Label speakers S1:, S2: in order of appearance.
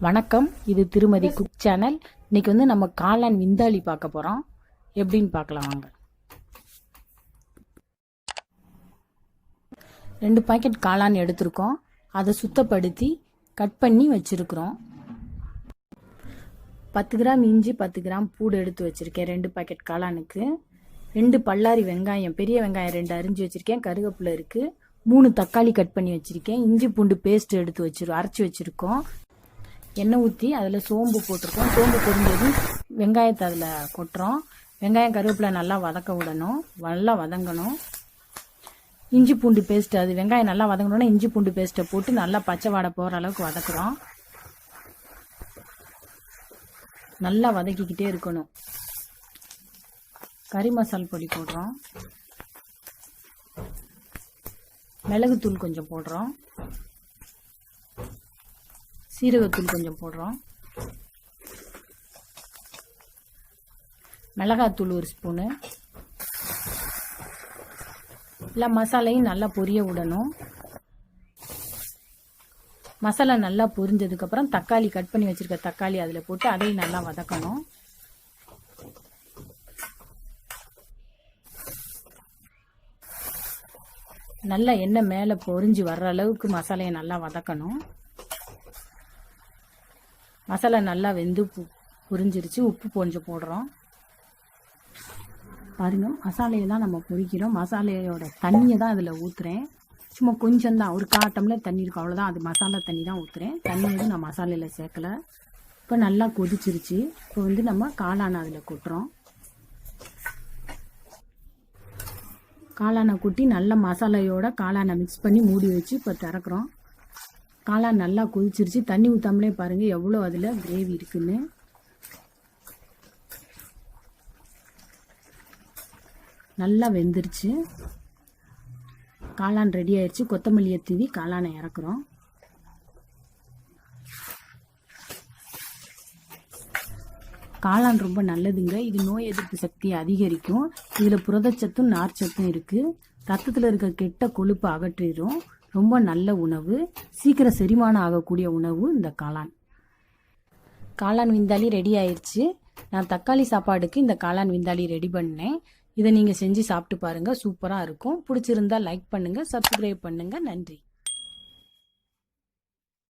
S1: வணக்கம், இது திருமதி குக் சேனல். இன்னைக்கு நம்ம காளான் விந்தாளி பார்க்க போகிறோம். எப்படின்னு பார்க்கலாம் வாங்க. 2 பாக்கெட் காளான் எடுத்திருக்கோம். அதை சுத்தப்படுத்தி கட் பண்ணி வச்சுருக்குறோம். 10 கிராம் இஞ்சி, 10 கிராம் பூடு எடுத்து வச்சுருக்கேன் 2 பாக்கெட் காளானுக்கு. 2 பல்லாரி வெங்காயம், பெரிய வெங்காயம் 2 அரிஞ்சு வச்சுருக்கேன். கருவேப்பிலை இருக்குது. 3 தக்காளி கட் பண்ணி வச்சுருக்கேன். இஞ்சி பூண்டு பேஸ்ட் எடுத்து அரைச்சி வச்சுருக்கோம். எண்ணெய் ஊற்றி அதில் சோம்பு போட்டிருக்கோம். சோம்பு பொரிஞ்சதும் வெங்காயத்தை அதில் கொட்டுறோம். வெங்காயம் கருவேப்பிலை நல்லா வதக்க விடணும், நல்லா வதங்கணும். இஞ்சி பூண்டு பேஸ்ட்டு, அது வெங்காயம் நல்லா வதங்கணுன்னா இஞ்சி பூண்டு பேஸ்ட்டை போட்டு நல்லா பச்சை வாடை போகிற அளவுக்கு வதக்குறோம். நல்லா வதக்கிக்கிட்டே இருக்கணும். கறி மசால் பொடி போடுறோம். மிளகுத்தூள் கொஞ்சம் போடுறோம். சீரகத்தூள் கொஞ்சம் போடுறோம். மிளகாத்தூள் 1 ஸ்பூனு. இல்லை மசாலையும் நல்லா பொரிய விடணும். மசாலா நல்லா பொரிஞ்சதுக்கப்புறம் தக்காளி கட் பண்ணி வச்சுருக்க தக்காளி அதில் போட்டு அதையும் நல்லா வதக்கணும். நல்லா எண்ணெய் மேலே பொரிஞ்சு வர்ற அளவுக்கு மசாலையை நல்லா வதக்கணும். மசாலா நல்லா வெந்து பொரிஞ்சிருச்சு. உப்பு கொஞ்சம் போடுறோம். பாருங்கள், மசாலையை தான் நம்ம பொரிக்கிறோம். மசாலையோட தண்ணியை தான் அதில் ஊற்றுறேன். சும்மா கொஞ்சம் தான், ஒரு 1/4 டம்ளர் தண்ணி இருக்கும், அவ்வளோதான். அது மசாலா தண்ணி தான் ஊற்றுறேன். தண்ணி எதுவும் நான் மசாலையில் சேர்க்கலை. இப்போ நல்லா கொதிச்சிருச்சு. இப்போ நம்ம காளானை அதில் கொட்டுறோம். காளானை கொட்டி நல்லா மசாலையோட காளானை மிக்ஸ் பண்ணி மூடி வச்சு இப்போ திறக்கிறோம். காளான் நல்லா கொதிச்சிருச்சு. தண்ணி ஊற்றாமலே பாருங்கள் எவ்வளோ அதில் கிரேவி இருக்குன்னு. நல்லா வெந்துருச்சு. காளான் ரெடி ஆயிடுச்சு. கொத்தமல்லியை தூவி காளானை இறக்குறோம். காளான் ரொம்ப நல்லதுங்க. இது நோய் எதிர்ப்பு சக்தியை அதிகரிக்கும். இதில் புரதச்சத்தும் நார்ச்சத்தும் இருக்குது. ரத்தத்தில் இருக்க கெட்ட கொழுப்பு அகற்றிடும். ரொம்ப நல்ல உணவு. சீக்கிரம் செரிமானம் ஆகக்கூடிய உணவு இந்த காளான். காளான் விந்தாளி ரெடி ஆயிடுச்சு. நான் தக்காளி சாப்பாடுக்கு இந்த காளான் விந்தாளி ரெடி பண்ணேன். இதை நீங்கள் செஞ்சு சாப்பிட்டு பாருங்கள். சூப்பராக இருக்கும். பிடிச்சிருந்தா லைக் பண்ணுங்கள், சப்ஸ்கிரைப் பண்ணுங்கள். நன்றி.